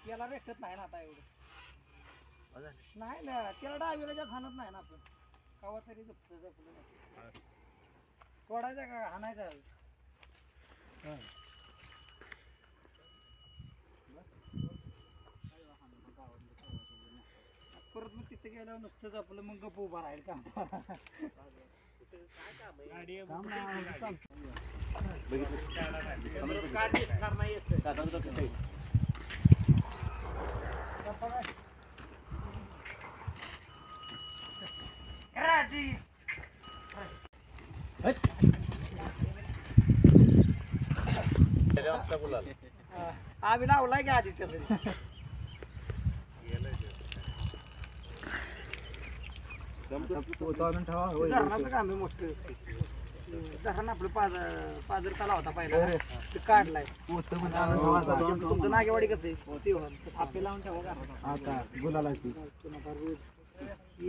त्याला भेटत नाही ना आता एवढं नाही ना त्याला डावीला खाणत नाही ना आपण कवा तरी सोडायचा का हाणायचा परत मग तिथे गेल्यावर नुसतंच आपलं मग गप उभा राहील का आम्ही लावलाय का आधीच कसं काम मोठं धरण आपलं पाजर तला होता पहिला ते काढलाय तुमचं नागेवाडी कसं आहे थापी लावून ठेवा का आता गुलाला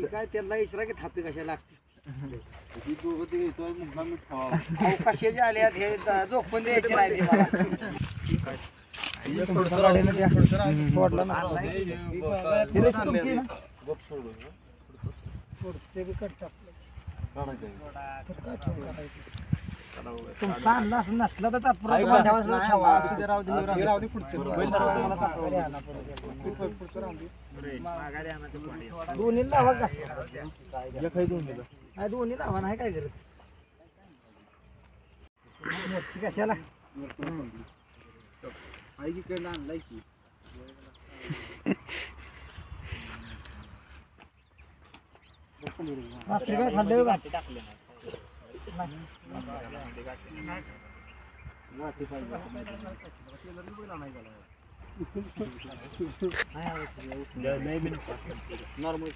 काय त्यांना इचरा की थापी कशा लागते कशाचे आले हे झोपून द्यायची नाही सोडलं ना तुमचा अन्नास नसला तर दोन्ही लावा कसं दोन्ही लावा नाही काय करत कशाला आणलाय की काय खाल्लं नॉर्मल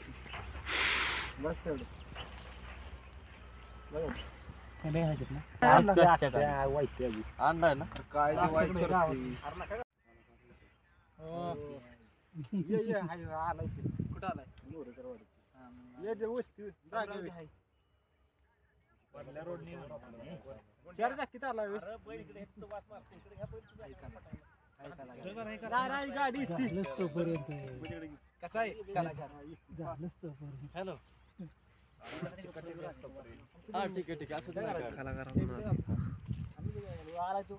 बस तेवढं आणलाय ना काय कुठं आलाय वस्ती चार चाकीत आला गाडी कसा आहे हॅलो हा ठीक आहे ठीक आहे असं आला तू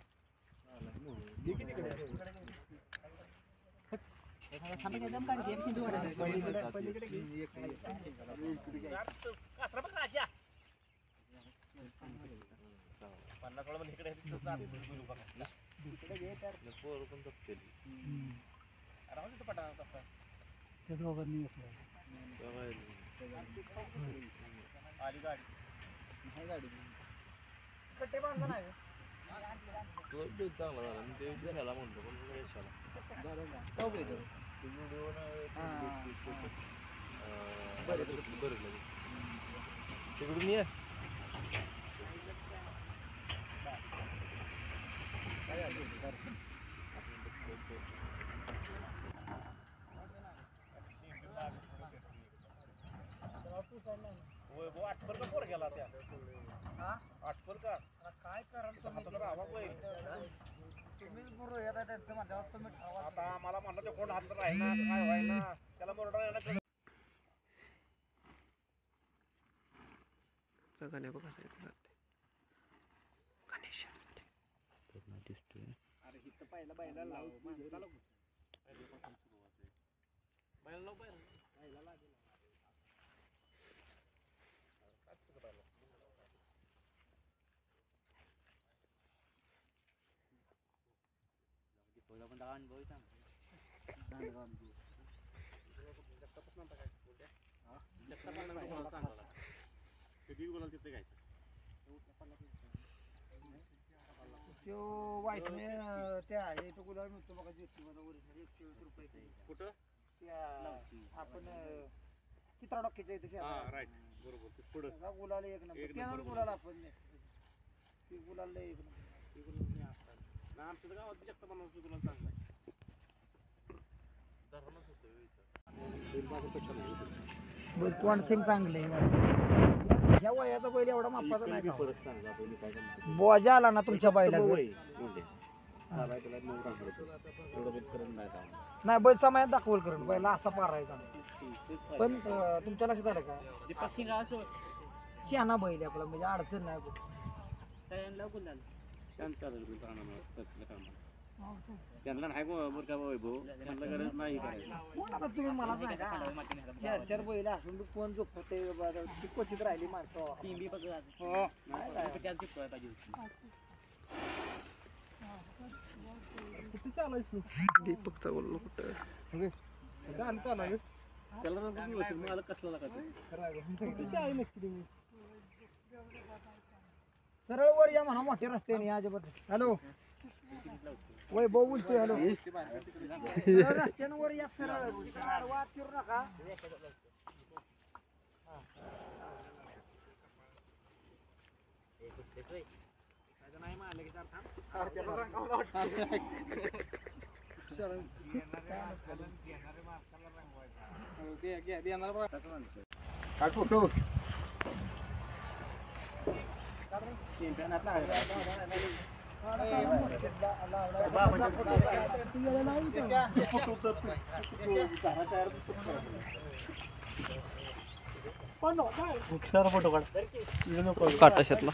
कट्टे बांधला नाही चांगला झाला मी ते घराला म्हणतो पण तिकडून ये आठपर का पोर गेला त्या आठपर का काय करा तुम्हीच बरोबर येता त्यांचं माझ्यावर तुम्ही आता आम्हाला म्हणलं ते कोण हात आहे ना काय व्हाय ना त्याला बरोबर गाणे बघा गणेश अरे हिथं पहिला बैला लाव माणसाला बैला लाव बैला लागेल पण दहा अनुभव वाईट त्या आहे तो गुलाब मिळतो बघा ₹120 कुठं त्या आपण चित्रा डॉक्कीच्या इथे राईट बरोबर पुढं गुलाला एक नंबर त्यावर गुलाला आपण गुलाला एक नंबर आमच्या गावात जगता बनवतो गुलाल चांगला आहे. बोलतो सिंग चांगले ह्या वयाचा बैल एवढा मापाचा नाही का परत सांगा पहिली काय करणार. बोजा आला ना तुमच्या बैला वय एवढे. चालाय त्याला 9 रांग पडतो. एवढं बैल करत नाही का. नाही बैल समायात दाखवल करून बैला असा पारायचा पण तुमच्या लक्षात आलं का शहाणा बैल आपला म्हणजे अडचण नाही कुठं. शांत चालेल बैल राहणार त्यातलं काम. त्यांना नाही बरं का वैभव त्यांना गरज नाही करायची. कोण आता तुम्ही मला सांगा 4 बैल असून बी कोण झोपत ते क्वचित राहिली माणसं हो. नाही काय. किती चालायचं दीपकचा बोललो कुठं त्याला नंतर व्यवस्थित मला कसला लागत सरळ वर या म्हणा मोठे रस्ते नाही अजिबात. हॅलो वैभव बोलतोय. हॅलो रस्त्यानं वर या सरळ वाद शिरू नका. काय फोटो फोटो काढ काटा शेतला